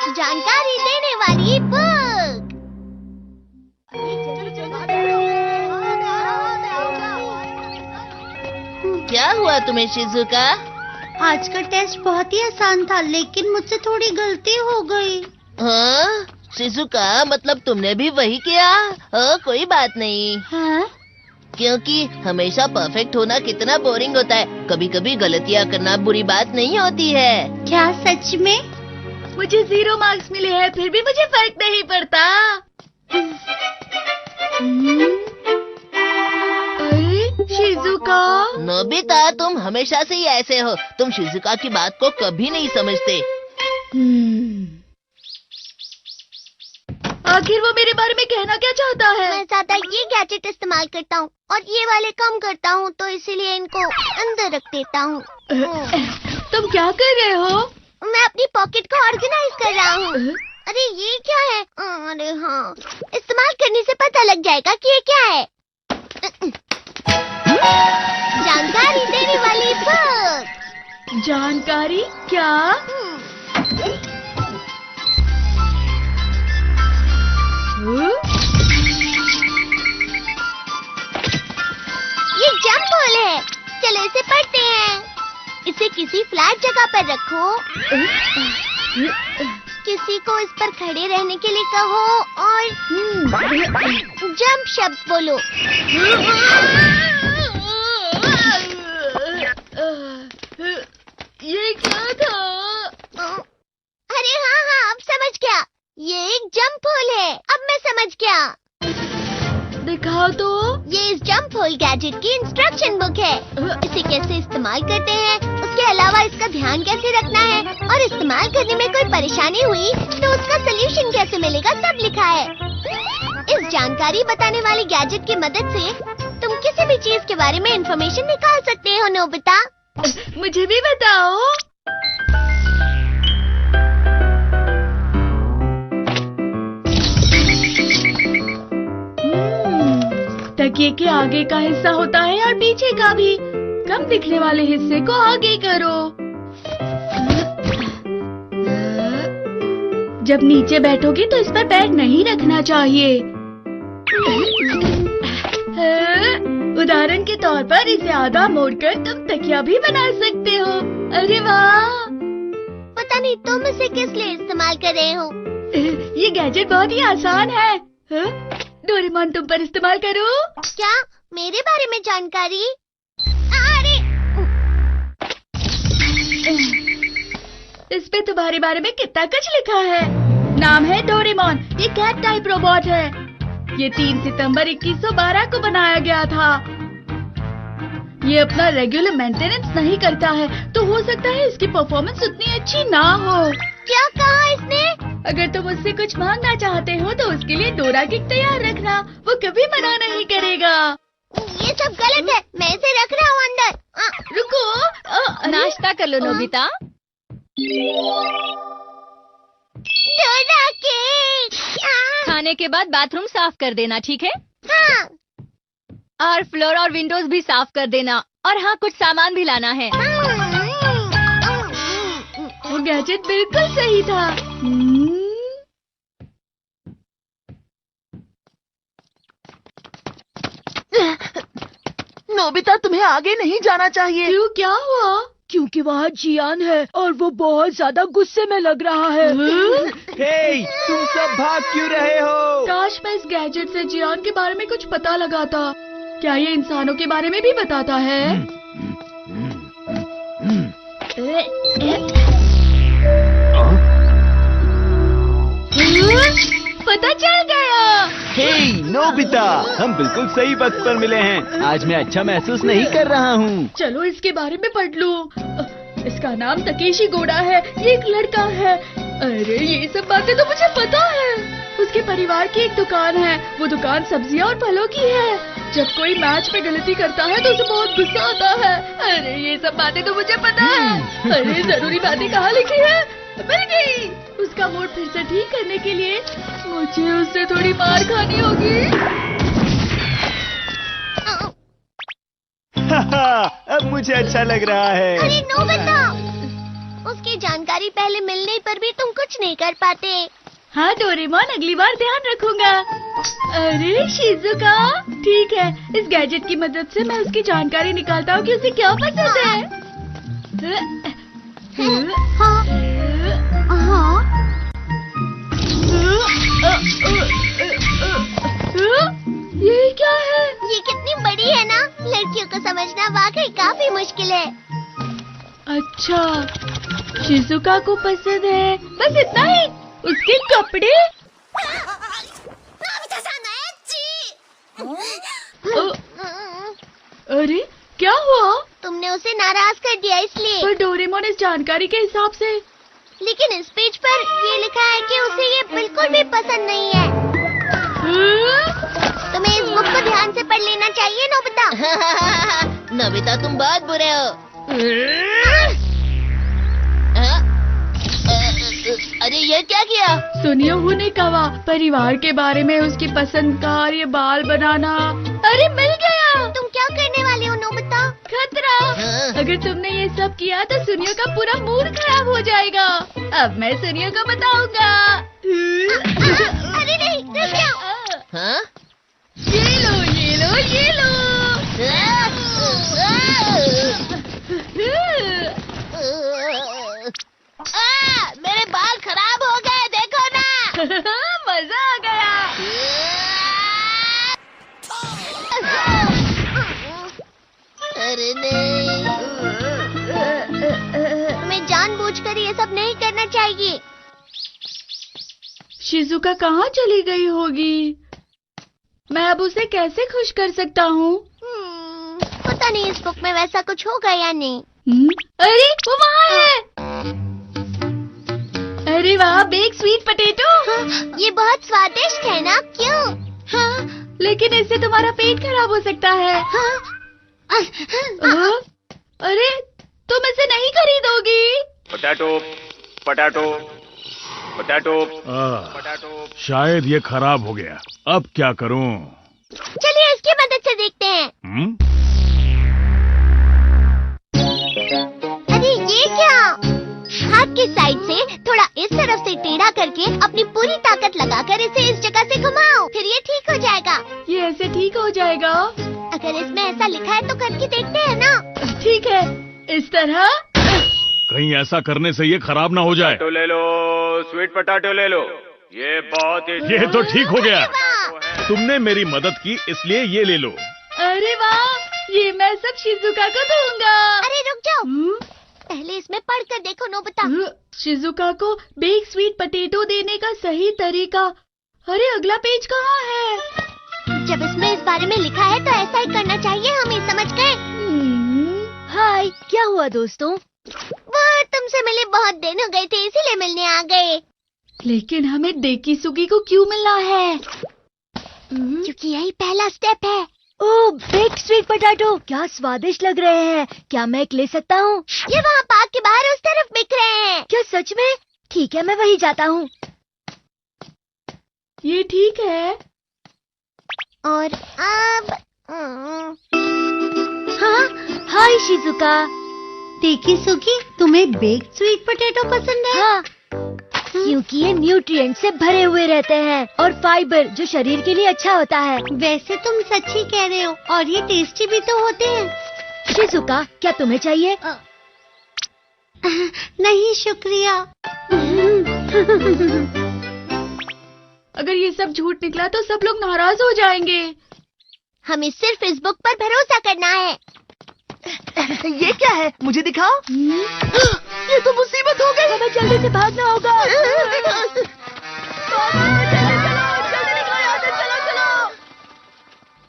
जानकारी देने वाली बुक। क्या हुआ तुम्हें शिजुका? आज का टेस्ट बहुत ही आसान था, लेकिन मुझसे थोड़ी गलती हो गई। हाँ शिजुका, मतलब तुमने भी वही किया? कोई बात नहीं। हाँ? क्योंकि हमेशा परफेक्ट होना कितना बोरिंग होता है। कभी कभी गलतियाँ करना बुरी बात नहीं होती है। क्या सच में? मुझे 0 मार्क्स मिले हैं, फिर भी मुझे फर्क नहीं पड़ता। अरे शिजुका, नोबिता, तुम हमेशा से ही ऐसे हो। तुम शिजुका की बात को कभी नहीं समझते। आखिर वो मेरे बारे में कहना क्या चाहता है? मैं ज्यादा ये गैजेट इस्तेमाल करता हूँ और ये वाले कम करता हूँ, तो इसीलिए इनको अंदर रख देता हूँ। तुम क्या कर रहे हो? मैं अपनी पॉकेट को ऑर्गेनाइज कर रहा हूँ। अरे ये क्या है? अरे हाँ, इस्तेमाल करने से पता लग जाएगा कि ये क्या है। जानकारी देने वाली बुक। जानकारी क्या? ये जंप होल है। चलो इसे पढ़ते हैं। इसे किसी फ्लैट जगह पर रखो, किसी को इस पर खड़े रहने के लिए कहो और जंप शब्द बोलो। ये क्या था? अरे हाँ हाँ, अब समझ गया। ये एक जंप होल है। अब मैं समझ गया। दिखाओ तो। ये इस जंप होल गैजेट की इंस्ट्रक्शन बुक है। इसे कैसे इस्तेमाल करते हैं, उसके अलावा इसका ध्यान कैसे रखना है और इस्तेमाल करने में कोई परेशानी हुई तो उसका सलूशन कैसे मिलेगा, सब लिखा है। इस जानकारी बताने वाली गैजेट की मदद से तुम किसी भी चीज के बारे में इंफॉर्मेशन निकाल सकते हो। नोबिता, मुझे भी बताओ। तकिए के आगे का हिस्सा होता है और पीछे का भी। कम दिखने वाले हिस्से को आगे करो। जब नीचे बैठोगे तो इस पर पैर नहीं रखना चाहिए। उदाहरण के तौर पर इसे आधा मोड़कर तुम तकिया भी बना सकते हो। अरे वाह! पता नहीं तुम इसे किस लिए इस्तेमाल कर रहे हो। ये गैजेट बहुत ही आसान है। डोरेमोन, तुम पर इस्तेमाल करो। क्या? मेरे बारे में जानकारी? अरे इस पे तुम्हारे बारे में कितना कुछ लिखा है। नाम है डोरेमोन। ये कैट टाइप रोबोट है। ये 3 सितंबर 2112 को बनाया गया था। ये अपना रेगुलर मेंटेनेंस नहीं करता है, तो हो सकता है इसकी परफॉर्मेंस उतनी अच्छी ना हो। क्या कहा इसने? अगर तुम उससे कुछ मांगना चाहते हो तो उसके लिए डोरा किक तैयार रखना। वो कभी मना नहीं करेगा। ये सब गलत है। मैं इसे रख रहा हूँ अंदर। रुको, नाश्ता कर लो नोबिता। Dora cake. खाने के बाद बाथरूम साफ कर देना, ठीक है? हाँ। और फ्लोर और विंडोज भी साफ कर देना। और हाँ, कुछ सामान भी लाना है। वो गैजेट बिल्कुल सही था। नोबिता, तुम्हें आगे नहीं जाना चाहिए। क्यों, क्या हुआ? क्योंकि वहाँ जियान है और वो बहुत ज्यादा गुस्से में लग रहा है। हे, तुम सब भाग क्यों रहे हो? काश मैं इस गैजेट से जियान के बारे में कुछ पता लगाता। क्या ये इंसानों के बारे में भी बताता है? पता चल गया। हे नोबिता, हम बिल्कुल सही वक्त पर मिले हैं। आज मैं अच्छा महसूस नहीं कर रहा हूँ। चलो इसके बारे में पढ़ लूं। इसका नाम तकेशी गोडा है। ये एक लड़का है। अरे ये सब बातें तो मुझे पता है। उसके परिवार की एक दुकान है। वो दुकान सब्जियां और फलों की है। जब कोई मैच में गलती करता है तो उसे बहुत गुस्सा आता है। अरे ये सब बातें तो मुझे पता है। अरे जरूरी बातें कहाँ लिखी है? मिल गई। उसका मूड फिर से ठीक करने के लिए मुझे उससे थोड़ी मार खानी होगी। अब मुझे अच्छा लग रहा है। अरे नोबिता, उसकी जानकारी पहले मिलने पर भी तुम कुछ नहीं कर पाते। हाँ डोरेमोन, अगली बार ध्यान रखूंगा। अरे शिजुका, ठीक है, इस गैजेट की मदद से मैं उसकी जानकारी निकालता हूँ कि उसे क्या पसंद है। हाँ, हाँ। ये क्या है? ये कितनी बड़ी है ना, लड़कियों को समझना वाकई काफी मुश्किल है। अच्छा, शिजुका को पसंद है, बस इतना ही? उसके कपड़े? अरे क्या हुआ? तुमने उसे नाराज कर दिया इसलिए। पर डोरेमोन इस जानकारी के हिसाब से। लेकिन इस पेज पर ये लिखा है कि उसे ये बिल्कुल भी पसंद नहीं है। तुम्हें इस बुक को ध्यान से पढ़ लेना चाहिए नोबिता। नोबिता तुम बहुत बुरे हो। अरे ये क्या किया? सुनियो ने कहा परिवार के बारे में उसकी पसंद का ये बाल बनाना। अरे मिल गया। तुम क्या करने वाले हो नोबिता? खतरा। अगर तुमने ये सब किया तो सुनियो का पूरा मूड खराब हो जाएगा। अब मैं सुनियो को बताऊंगा। अरे नहीं, रुक जाओ। हाँ? ये लो, ये लो, ये लो। मेरे बाल खराब हो गए, देखो ना। मजा आ गया। अरे नहीं। तुम्हें जानबूझकर ये सब नहीं करना चाहिए। शिजुका कहाँ चली गई होगी? मैं अब उसे कैसे खुश कर सकता हूँ? पता नहीं इस बुक में वैसा कुछ होगा या नहीं। अरे वो वहाँ है। अरे वाह, बेक स्वीट पोटैटो। ये बहुत स्वादिष्ट है ना, क्यों? हाँ, लेकिन इससे तुम्हारा पेट खराब हो सकता है। अरे तुम इसे नहीं खरीदोगी? Potato, potato, potato, potato. शायद ये खराब हो गया। अब क्या करूं? चलिए इसकी मदद से देखते हैं। अरे ये क्या? हाथ की साइड से थोड़ा इस तरफ से टेढ़ा करके अपनी पूरी ताकत लगाकर इसे इस जगह से घुमाओ, फिर ये ठीक हो जाएगा। ये ऐसे ठीक हो जाएगा? अगर इसमें ऐसा लिखा है तो करके देखते हैं ना। ठीक है, इस तरह। कहीं ऐसा करने से ये खराब ना हो जाए। तो ले लो, स्वीट पोटैटो ले लो। ये बहुत ही। ये तो ठीक हो गया। तुमने मेरी मदद की इसलिए ये ले लो। अरे वाह, ये मैं सब शिजुका को दूंगा। अरे रुक जाओ, पहले इसमें पढ़ कर देखो नोबिता। शिजुका को बेक स्वीट पोटैटो देने का सही तरीका। अरे अगला पेज कहाँ है? जब इसमें इस बारे में लिखा है तो ऐसा ही करना चाहिए, हमें समझ गए। हाय, क्या हुआ दोस्तों? वो तुमसे मिले बहुत दिन हो गए थे, इसीलिए मिलने आ गए। लेकिन हमें डेकिसुगी को क्यों मिलना है? क्योंकि यही पहला स्टेप है। ओह, बेक्ड स्वीट पोटैटो, क्या स्वादिष्ट लग रहे हैं। क्या मैं एक ले सकता हूँ? ये वहाँ पार्क के बाहर उस तरफ बिक रहे हैं। क्या सच में? ठीक है, मैं वहीं जाता हूँ। ये ठीक है। और अब हाँ, हाय शिजुका। डेकिसुगी, तुम्हें बेक्ड स्वीट पोटैटो पसंद है? हाँ, क्योंकि ये न्यूट्रिएंट से भरे हुए रहते हैं और फाइबर जो शरीर के लिए अच्छा होता है। वैसे तुम सच ही कह रहे हो, और ये टेस्टी भी तो होते हैं। शिजुका, क्या तुम्हें चाहिए? नहीं शुक्रिया। अगर ये सब झूठ निकला तो सब लोग नाराज हो जाएंगे। हमें सिर्फ इस बुक पर भरोसा करना है। ये क्या है? मुझे दिखाओ। ये तो मुसीबत हो गई। हमें जल्दी से भागना होगा।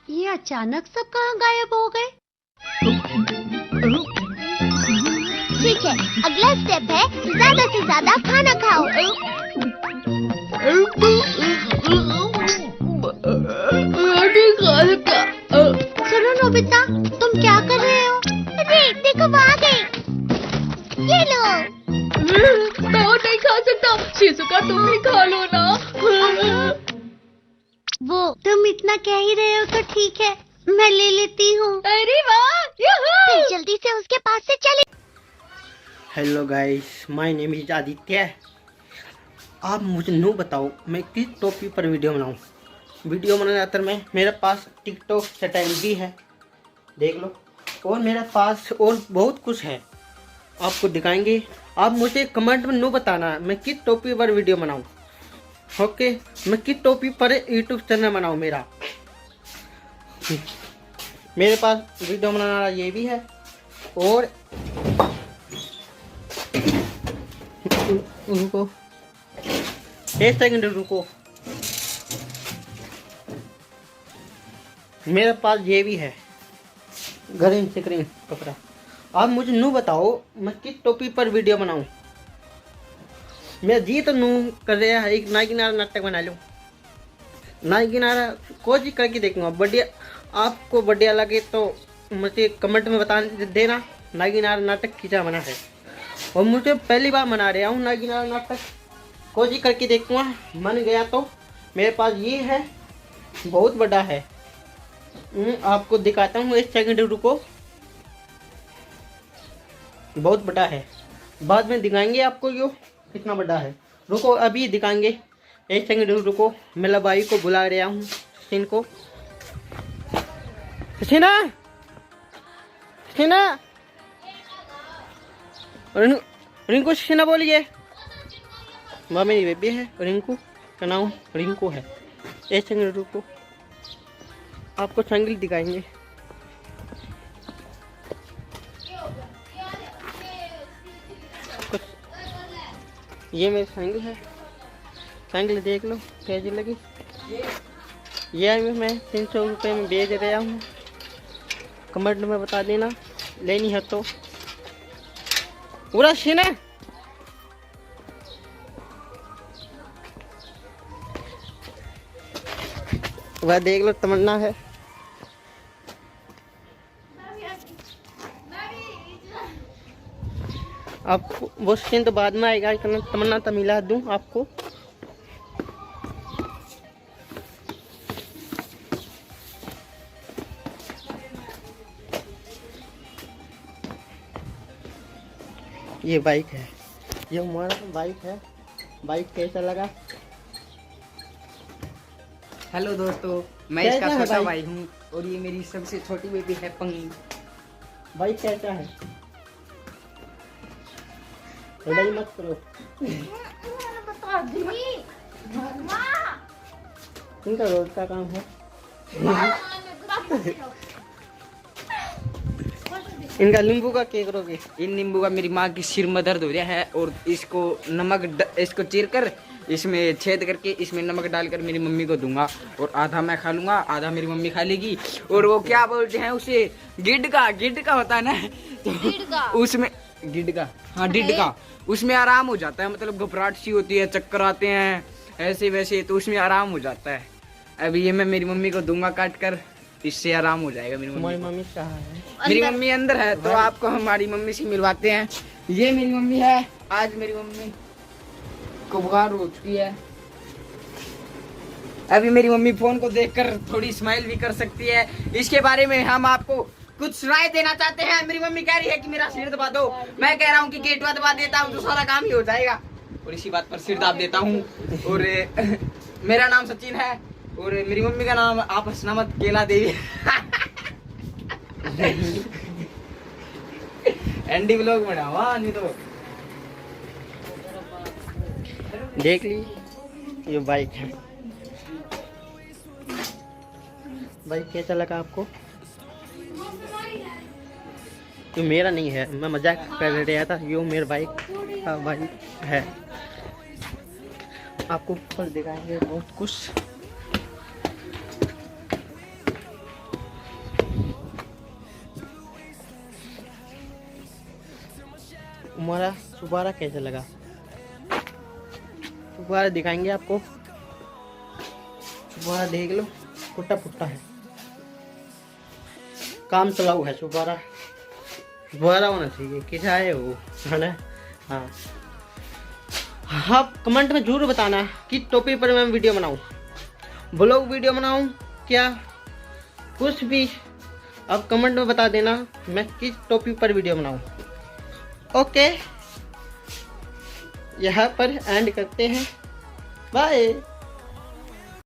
ये अचानक सब कहाँ गायब हो गए? ठीक है, अगला स्टेप है ज्यादा से ज्यादा खाना खाओ। सुनो नोबिता, तुम क्या कर रहे हो? अरे देखो वो आ गई। ये लो। मैं और नहीं खा सकता। शिजुका तुम भी खा लो ना। वो तुम इतना कह ही रहे हो तो ठीक है, मैं ले लेती हूँ। अरे वाह, फिर जल्दी से उसके पास से चले। Hello guys, my name is Aditya. आप मुझे नो बताओ मैं किस टॉपिक पर वीडियो बनाऊं। वीडियो बनाने आता मैं मेरे पास टिकटॉक चैनल भी है, देख लो, और मेरे पास और बहुत कुछ है, आपको दिखाएंगे। आप मुझे कमेंट में नो बताना मैं किस टॉपिक पर वीडियो बनाऊं। ओके, मैं किस टॉपिक पर यूट्यूब चैनल बनाऊं। मेरे पास वीडियो बनाने वाला ये भी है, और रुको एक सेकंड रुको, मेरे पास ये भी है ग्रीन स्क्रीन कपड़ा। आप मुझे नू बताओ मैं किस टॉपिक पर वीडियो बनाऊं। मैं जी तो नू कर रहा है, एक नाई किनारा नाटक बना लूं। नाई किनारा कोशिश करके देखूंगा, बढ़िया आपको बढ़िया लगे तो मुझे कमेंट में बता देना नाई किनारा नाटक कितना बना है। और मुझे पहली बार बना रहा हूँ नाई किनारा नाटक, कोशिश करके देखूंगा, मन गया तो। मेरे पास ये है, बहुत बड़ा है, आपको दिखाता हूँ, एक सेकंड रुको, बहुत बड़ा है, बाद में दिखाएंगे आपको यो कितना बड़ा है। रुको अभी दिखाएंगे, एक सेकंड रुको, मैं भाई को बुला रहा हूँ, इनको। सीना रिंकू सीना बोलिए। वह मेरी बेबी है, रिंकू का नाम रिंकू है। एक सेकंड रुको, आपको संगीत दिखाएंगे। ये मेरी साइकिल है, साइकिल देख लो कैसी लगी। ये मैं 300 रुपये में बेच रहा हूँ, कमेंट में बता देना लेनी है तो। पूरा सीना वह देख लो, तमन्ना है। आपको वो सीन तो बाद में आएगा, तमन्ना तो मिला दूं आपको। ये बाइक है, ये हमारा बाइक है। बाइक कैसा लगा? हेलो दोस्तों, मैं कैसा इसका है छोटा भाई? भाई हूँ और ये मेरी सबसे छोटी बेबी है पंगी। बाइक कैसा है? लड़ाई मत करो, इनका रोज का काम है। इनका नींबू का क्या करोगे? इन नींबू का मेरी माँ की सिर में दर्द हो रहा है, और इसको इसको चीर कर इसमें छेद करके इसमें नमक डालकर मेरी मम्मी को दूंगा, और आधा मैं खा लूंगा, आधा मेरी मम्मी खा लेगी। और वो क्या बोलते हैं उसे, गिड का होता है ना, तो उसमें गिड का उसमें आराम हो जाता है, मतलब घबराहट सी होती है, चक्कर आते हैं ऐसे वैसे, तो उसमें आराम हो जाता है। अभी ये मैं मेरी मम्मी को दूंगा काट कर, इससे आराम हो जाएगा। मेरी मम्मी कहाँ है? मेरी मम्मी अंदर है, तो आपको हमारी मम्मी से मिलवाते हैं। ये मेरी मम्मी है, आज मेरी मम्मी को बुखार हो चुकी है। अभी मेरी मम्मी फोन को देखकर थोड़ी स्माइल भी कर सकती है। इसके बारे में हम आपको कुछ राय देना चाहते हैं। मेरी मम्मी कह रही है कि मेरा सिर दबा दो, मैं कह रहा हूँ कि गेटवा दबा देता हूँ तो सारा काम ही हो जाएगा, और इसी बात पर सिर दाब देता हूँ। और मेरा नाम सचिन है, और मेरी मम्मी का नाम आप हंसना मत, केला देवी। एंडी व्लॉग बनावा नहीं तो। देख ली, ये बाइक है। बाइक कैसा लगा आपको? ये मेरा नहीं है, मैं मजाक कर रहा था। ये मेरा बाइक का बाइक है, आपको ऊपर दिखाएंगे बहुत कुछ। हमारा सुबारा कैसा लगा? सुबारा दिखाएंगे आपको। सुबारा देख लो, फुट्टा फुट्टा है, काम चलाऊ है सुबारा। सुबारा होना चाहिए, कैसा है वो, है ना? हाँ, आप कमेंट में जरूर बताना कि टॉपिक पर मैं वीडियो बनाऊं, ब्लॉग वीडियो बनाऊं, क्या कुछ भी आप कमेंट में बता देना मैं किस टॉपिक पर वीडियो बनाऊं। ओके, यहाँ पर एंड करते हैं। बाय।